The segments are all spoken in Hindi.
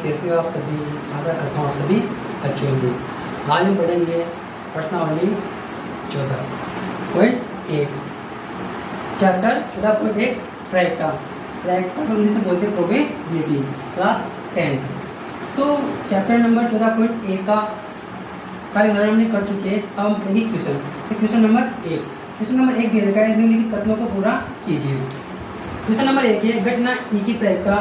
कैसे हो आप सभी? आशा करता हूँ आप सभी अच्छे होंगे। आज हम पढ़ेंगे प्रश्नावली 14.1 चैप्टर 14.1 प्रायिकता को इंग्लिश में बोलते हैं प्रोबेबिलिटी, क्लास 10। तो चैप्टर नंबर 14.1 का सारे उदाहरण हमने कर चुके हैं। अब हम पढ़ेंगे क्वेश्चन। तो क्वेश्चन नंबर 1 दे रखा है, निम्नलिखित कथनों को पूरा कीजिए। क्वेश्चन नंबर 1 है घटना ई की प्रायिकता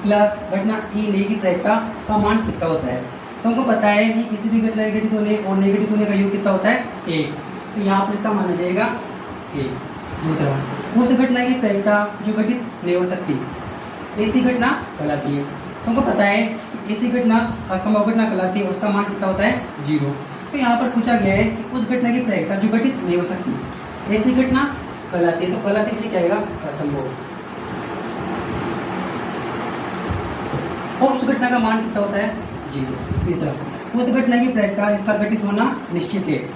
प्लस घटना ई नहीं की प्रायिकता का मान कितना होता है। तो हमको पता है कि किसी भी घटना घटित होने और नेगेटिव होने का योग कितना होता है 1। तो यहाँ पर इसका मान आ जाएगा 1। दूसरा, उस घटना की प्रायिकता जो घटित नहीं हो सकती, ऐसी घटना कहलाती है। तो हमको पता है कि ऐसी घटना असंभव घटना कहलाती है, उसका मान कितना होता है 0। तो यहाँ पर पूछा गया है कि उस घटना की प्रायिकता जो घटित नहीं हो सकती, ऐसी घटना कहलाती है। तो कहलाती किसे क्या आएगा? असंभव। और उस घटना का मान कितना होता है 0। तीसरा, उस घटना की प्रायिकता इसका घटित होना निश्चित है,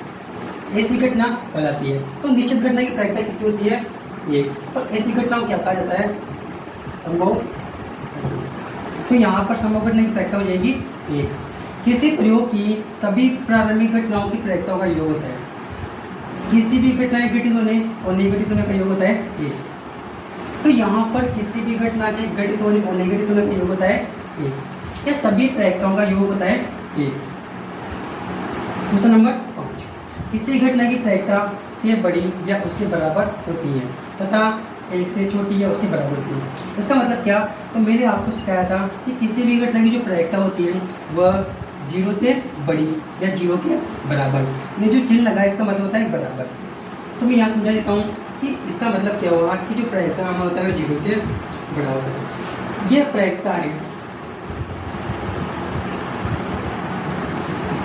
ऐसी घटना कहलाती है। तो निश्चित घटना की प्रायिकता कितनी होती है 1। और ऐसी घटना को क्या कहा जाता है? संभव। तो यहाँ पर संभव घटना की प्रायिकता हो जाएगी 1। किसी प्रयोग की सभी प्रारंभिक घटनाओं की प्रायिकताओं का योग होता है। किसी भी घटना के घटित होने और नेगेटिव होने का योग होता है 1। तो यहाँ पर किसी भी घटना के घटित होने और नेगेटिव होने का योग होता है 1। या सभी प्रायिकताओं का योग होता है 1। क्वेश्चन नंबर 5, किसी घटना की प्रायिकता से बड़ी या उसके बराबर होती है तथा 1 से छोटी या उसके बराबर होती है। इसका मतलब क्या? तो मैंने आपको सिखाया था कि किसी भी घटना की जो प्रायिकता होती है वह 0 से बड़ी या 0 के बराबर। ये जो चिन्ह लगा है इसका मतलब होता है बराबर। तो मैं यहाँ समझा देता हूँ कि इसका मतलब क्या होगा कि जो प्रायिकता का मान होता है 0 से बड़ा होता है। यह प्रायिकता है,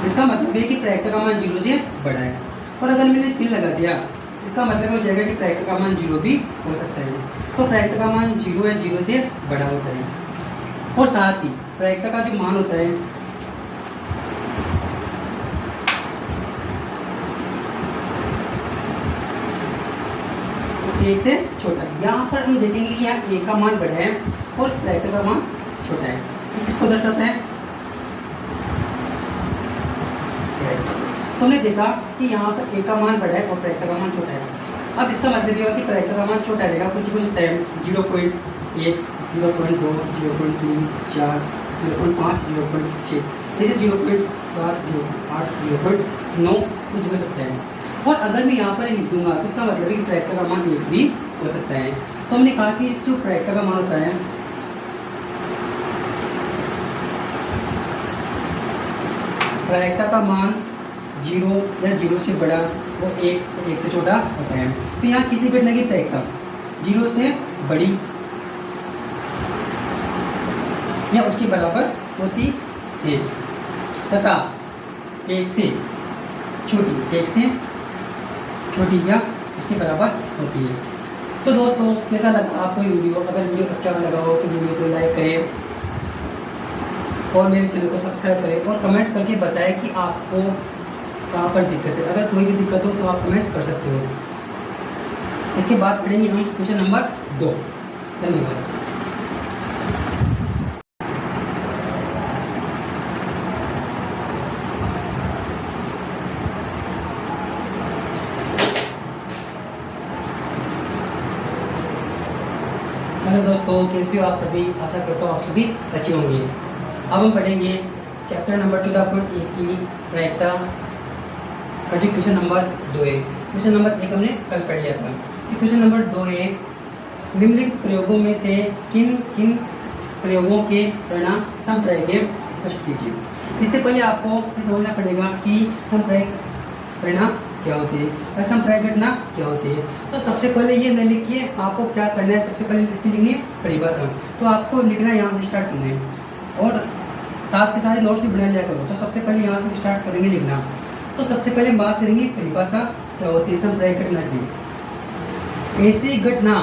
इसका मतलब है कि प्रायिकता का मान 0 से बड़ा है। और अगर मैंने चिन्ह लगा दिया इसका मतलब हो जाएगा कि प्रायिकता का मान 0 भी हो सकता है। तो प्रायिकता का मान 0 या 0 से बड़ा होता है। और साथ ही प्रायिकता का जो मान होता है वो 1 से छोटा है। यहाँ पर हम देखेंगे कि यहाँ 1 का मान बड़ा है और इस प्रायिकता का मान छोटा है। ये किसको दर्शाता है? तुमने देखा कि यहाँ पर 1 का मान बड़ा है और प्रायिकता का मान छोटा है। अब इसका मतलब ये होगा कि प्रायिकता का मान छोटा रहेगा, कुछ होता है 0.1, 0.2, 0.3, 4, 0.5, 0.6, जैसे 0.7, 0.8, 0.9 कुछ हो सकता है। और अगर मैं यहाँ पर लिख दूंगा तो इसका मतलब है कि प्रायिकता का मान 1 भी हो सकता है। तो हमने कहा कि जो प्रायिकता का मान होता है प्रायिकता का मान 0 या 0 से बड़ा वो 1 से छोटा होता है। तो यहाँ किसी घटना की प्रायिकता 0 से बड़ी या उसके बराबर होती है तथा 1 से छोटी या उसके बराबर होती है। तो दोस्तों कैसा लगा आपको ये वीडियो? अगर वीडियो अच्छा लगा हो तो वीडियो को लाइक करें और मेरे चैनल को सब्सक्राइब करें और कमेंट्स करके बताएं कि आपको कहाँ पर दिक्कत है। अगर कोई भी दिक्कत हो तो आप कमेंट्स कर सकते हो। इसके बाद पढ़ेंगे हम क्वेश्चन नंबर 2। धन्यवाद। हेलो दोस्तों, कैसे हो आप सभी? आशा करता हूँ आप सभी अच्छे होंगे। अब हम पढ़ेंगे चैप्टर नंबर 14.1 की प्रायिकता का जो क्वेश्चन नंबर 2 है। क्वेश्चन नंबर 1 हमने कल पढ़ लिया था। क्वेश्चन नंबर 2 है निम्नलिखित प्रयोगों में से किन किन प्रयोगों के परिणाम संप्रायिक स्पष्ट कीजिए। इससे पहले आपको ये समझना पड़ेगा कि संप्रायिक परिणाम क्या होते हैं और संप्रायिक घटना क्या होती है। तो सबसे पहले ये न लिखिए, आपको क्या करना है, सबसे पहले इसकी लिखिए परिभाषा। तो आपको लिखना यहाँ से स्टार्ट करना है और साथ के साथ नोट्स भी बना लिया करो। तो सबसे पहले यहाँ से स्टार्ट करेंगे लिखना। तो सबसे पहले बात करेंगे परिभाषा क्या होती है संप्रायिक घटना की। ऐसी घटना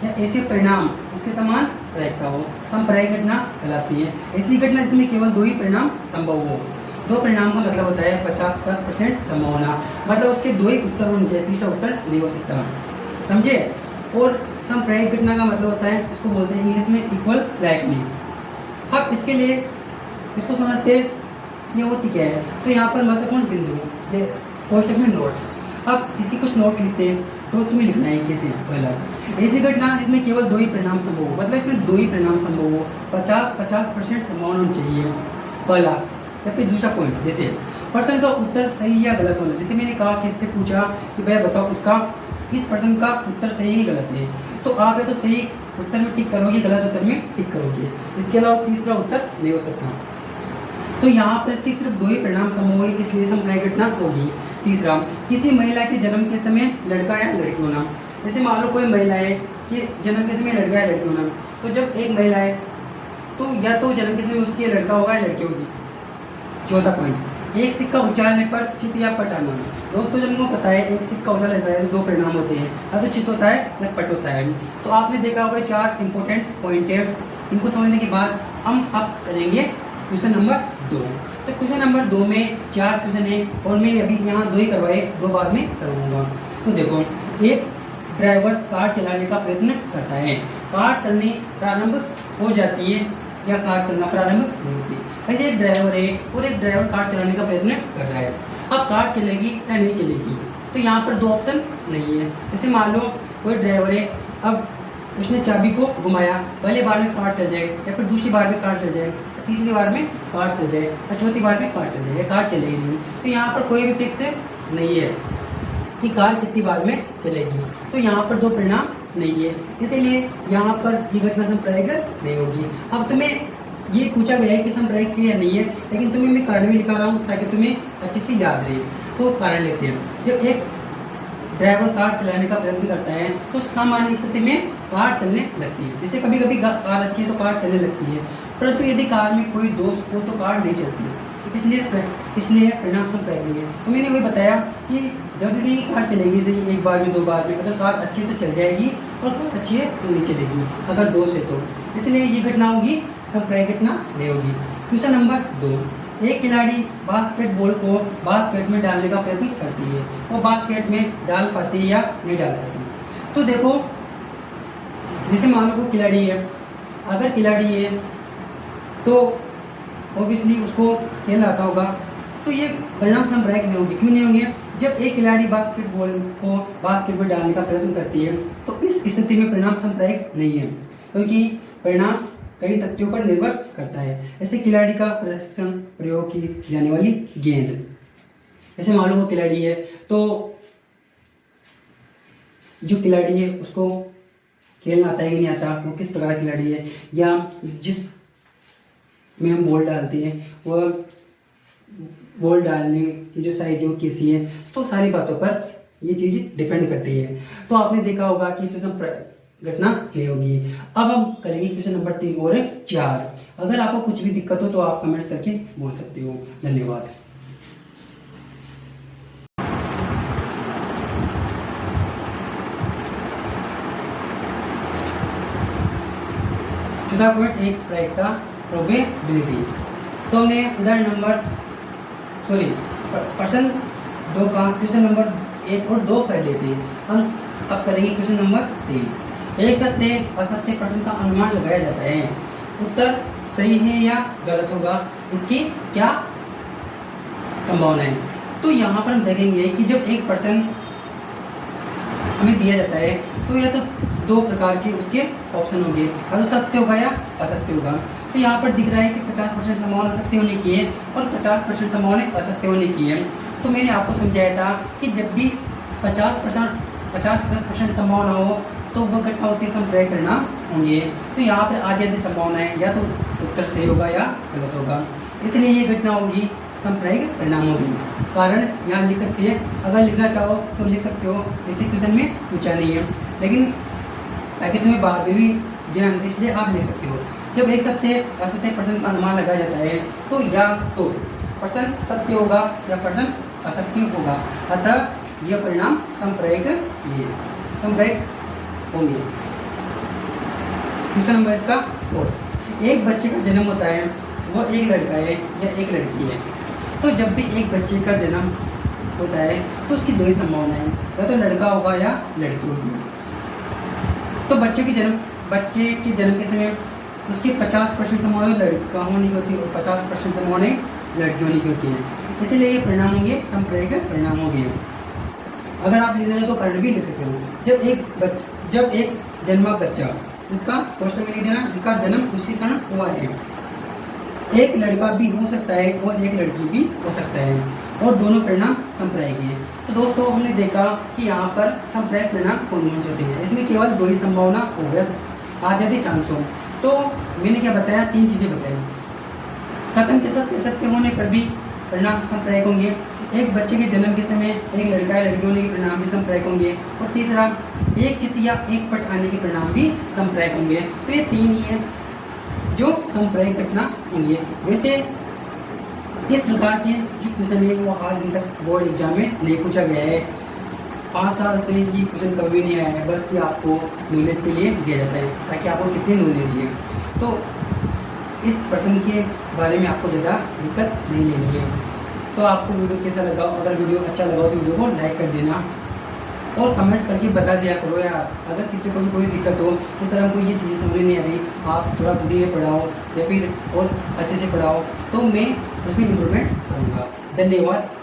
या ऐसे परिणाम इसके समान प्रायिकता हो संप्रायिक घटना कहलाती है। ऐसी घटना जिसमें केवल 2 ही परिणाम संभव हो। 2 परिणाम का मतलब होता है 50-50% संभावना, मतलब उसके 2 ही उत्तर होने चाहिए, तीसरा उत्तर नहीं हो सकता। समझे? और संप्रायिक घटना का मतलब होता है, इसको बोलते हैं इंग्लिश में इक्वल लाइकली। अब अब इसके लिए इसको समझते ये होती क्या है। तो यहाँ पर महत्वपूर्ण बिंदु ये कोष्टक में नोट। अब इसकी कुछ नोट लिखते हैं। तो तुम्हें लिखना है कैसे। पहला, ऐसी घटना जिसमें केवल दो ही परिणाम संभव हो, मतलब इसमें दो ही परिणाम संभव हो, 50-50% संभावना होनी चाहिए पहला। या फिर दूसरा पॉइंट, जैसे प्रश्न का उत्तर सही या गलत होना। जैसे मैंने कहा कि इससे पूछा कि भैया बताओ इसका इस प्रश्न का उत्तर सही ही गलत है, तो आप या तो सही उत्तर में टिक करोगे, गलत उत्तर में टिक करोगे। इसके अलावा तीसरा उत्तर नहीं हो सकता। तो यहाँ पर इसकी सिर्फ दो ही परिणाम संभव है, इसलिए समप्रायिक घटना होगी। तीसरा, किसी महिला के जन्म के समय लड़का या लड़की होना। जैसे मान लो कोई महिला है कि जन्म के समय लड़का या लड़की होना, तो जब एक महिला है तो या तो जन्म के समय उसकी लड़का होगा या लड़की होगी। चौथा पॉइंट, एक सिक्का उछालने पर चित या पट आना। दोस्तों जब हमको पता है एक सिक्का उछाला जाता है तो दो परिणाम होते हैं, या तो चित होता है या पट होता है। तो आपने देखा होगा 4 इंपॉर्टेंट पॉइंट है। इनको समझने के बाद हम अब करेंगे क्वेश्चन नंबर 2। तो क्वेश्चन नंबर 2 में 4 क्वेश्चन है और मैं अभी यहाँ 2 ही करवाए, 2 बाद में करवाऊंगा। तो देखो, एक ड्राइवर कार चलाने का प्रयत्न करता है, कार चलनी प्रारंभ हो जाती है या कार चलना प्रारंभ नहीं होती। ऐसे एक ड्राइवर है और एक ड्राइवर कार चलाने का प्रयत्न कर रहा है। अब कार चलेगी या नहीं चलेगी, तो यहाँ पर 2 ऑप्शन नहीं है। जैसे मान लो कोई ड्राइवर है, अब उसने चाबी को घुमाया, पहले बार में कार चल जाए या फिर दूसरी बार में कार चल जाए, तीसरी बार में कार चल जाए या चौथी बार में कार चल जाए, कार चलेगी नहीं। तो यहाँ पर कोई भी फिक्स नहीं है कि कार कितनी बार में चलेगी। तो यहाँ पर 2 परिणाम नहीं है, इसीलिए यहाँ पर ये घटना संप्रायिक नहीं होगी। अब तुम्हें ये पूछा गया है कि संप्रायिक क्रिया नहीं है, लेकिन तुम्हें मैं कारण भी लिखा रहा हूँ ताकि तुम्हें अच्छे से याद रहे। तो कारण लेते हैं। जब एक ड्राइवर कार चलाने का प्रयत्न करता है तो सामान्य स्थिति में कार चलने लगती है। जैसे कभी कभी कार अच्छी है तो कार चलने लगती है, परंतु यदि कार में कोई दोष हो तो कार नहीं चलती। इसलिए परिणाम संप्रायिक नहीं है। तो मैंने वही बताया कि जरूरी कार चलेगी सही, 1 बार में 2 बार में। अगर कार अच्छी है तो चल जाएगी और कार अच्छी है तो नहीं चलेगी, अगर दोष है तो। इसलिए ये घटना होगी, संप्रायिक घटना नहीं होगी। क्वेश्चन नंबर 2, एक खिलाड़ी बास्केटबॉल को बास्केट में डालने का प्रयत्न करती है, वो बास्केट में डाल पाती है या नहीं डाल पाती। तो देखो, जैसे मान लो कोई खिलाड़ी है, अगर खिलाड़ी है तो ऑब्वियसली उसको खेलना आता होगा, तो ये परिणाम संप्रायिक नहीं होंगे। क्यों नहीं होंगे? जब एक खिलाड़ी बास्केटबॉल को बास्केट में डालने का प्रयत्न करती है तो इस स्थिति में परिणाम संप्रायिक नहीं है, क्योंकि परिणाम कई तथ्यों पर निर्भर करता है। ऐसे खिलाड़ी का प्रशिक्षण प्रयोग की जाने वाली गेंद, जैसे मान लो वो खिलाड़ी है तो जो खिलाड़ी है उसको खेलना आता है कि नहीं आता, वो किस प्रकार का खिलाड़ी है, या जिस में हम बॉल डालते हैं वो बॉल डालने की जो साइज है वो कैसी है, तो सारी बातों पर ये चीज़ डिपेंड करती है। तो आपने देखा होगा कि इसमें घटना नहीं होगी। अब हम करेंगे क्वेश्चन नंबर 3 और 4। अगर आपको कुछ भी दिक्कत हो तो आप कमेंट्स करके बोल सकते हो। धन्यवाद। चौथा पॉइंट, एक प्रायिकता प्रोबेबिलिटी। तो हमने उदाहरण नंबर प्रश्न 2 का क्वेश्चन नंबर 1 और 2 कर लिए थे। हम अब करेंगे क्वेश्चन नंबर 3। एक सत्य असत्य प्रश्न का अनुमान लगाया जाता है, उत्तर सही है या गलत होगा, इसकी क्या संभावना है। तो यहाँ पर हम देखेंगे कि जब एक प्रश्न हमें दिया जाता है तो या तो 2 प्रकार के उसके ऑप्शन होंगे, या तो सत्य होगा या असत्य होगा। तो यहाँ पर दिख रहा है कि 50% संभावना सत्य होने की है और 50% संभावना असत्य होने की है। तो मैंने आपको समझाया था कि जब भी 50% संभावना हो तो वह घटना होती है संप्रायिक परिणाम होंगे। तो यहाँ पर आधी आधी संभावना है, या तो उत्तर सही होगा या गलत होगा, इसलिए ये घटना होगी संप्रायिक परिणाम होगी। कारण यहाँ लिख सकते हैं, अगर लिखना चाहो तो लिख सकते हो, इसी क्वेश्चन में पूछा नहीं है, लेकिन ताकि तुम्हें बाद में भी ध्यान दे इसलिए आप लिख सकते हो। जब एक सत्य असत्य प्रश्न का अनुमान लगाया जाता है तो या तो प्रश्न सत्य होगा या प्रश्न असत्य होगा, अतः यह परिणाम संप्रायिक होंगे। क्वेश्चन नंबर इसका 4, एक बच्चे का जन्म होता है, वह एक लड़का है या एक लड़की है। तो जब भी एक बच्चे का जन्म होता है तो उसकी 2 ही संभावना है, या तो लड़का होगा या लड़की होगी। तो बच्चे के जन्म के समय उसकी 50% संभावना लड़का होने की होती है और 50% संभावना लड़की होने की होती है। इसीलिए ये परिणाम होंगे संप्रेरक परिणाम होंगे। अगर आप लिखना चाहो तो कारण भी लिख सकते हो। जब एक जन्मा बच्चा, जिसका क्वेश्चन में लिख देना, जिसका जन्म उसी क्षण हुआ है, एक लड़का भी हो सकता है और एक लड़की भी हो सकता है और दोनों परिणाम संप्रायिक हैं। तो दोस्तों हमने देखा कि यहाँ पर संप्रायिक परिणाम कौन कौन से होते हैं। इसमें केवल 2 ही संभावना हो गया, आधे चांस हो। तो मैंने क्या बताया, 3 चीजें बताई। कथन के सत्य होने पर भी परिणाम संप्रायिक होंगे, एक बच्चे के जन्म के समय एक लड़का या लड़की होने के परिणाम भी संप्रायिक होंगे, और तीसरा एक चित्त या एक पट आने के परिणाम भी संप्रायिक होंगे। तो ये 3 ही है जो संप्रायिक घटना होंगी। वैसे इस प्रकार के जो क्वेश्चन है वो आज दिन तक बोर्ड एग्जाम में नहीं पूछा गया है। 5 साल से ये क्वेश्चन कभी नहीं आया है, बस ये आपको नॉलेज के लिए दिया जाता है ताकि आपको कितनी नॉलेज है। तो इस प्रश्न के बारे में आपको ज़्यादा दिक्कत नहीं लेनी है। तो आपको वीडियो कैसा लगा, अगर वीडियो अच्छा लगा तो वीडियो को लाइक कर देना और कमेंट्स करके बता दिया करो यार। अगर किसी को भी कोई दिक्कत हो, किस तरह हमको ये चीज़ें समझ नहीं आ रही, आप थोड़ा धीरे पढ़ाओ या फिर और अच्छे से पढ़ाओ तो मैं उसमें इम्प्रूवमेंट करूँगा। धन्यवाद।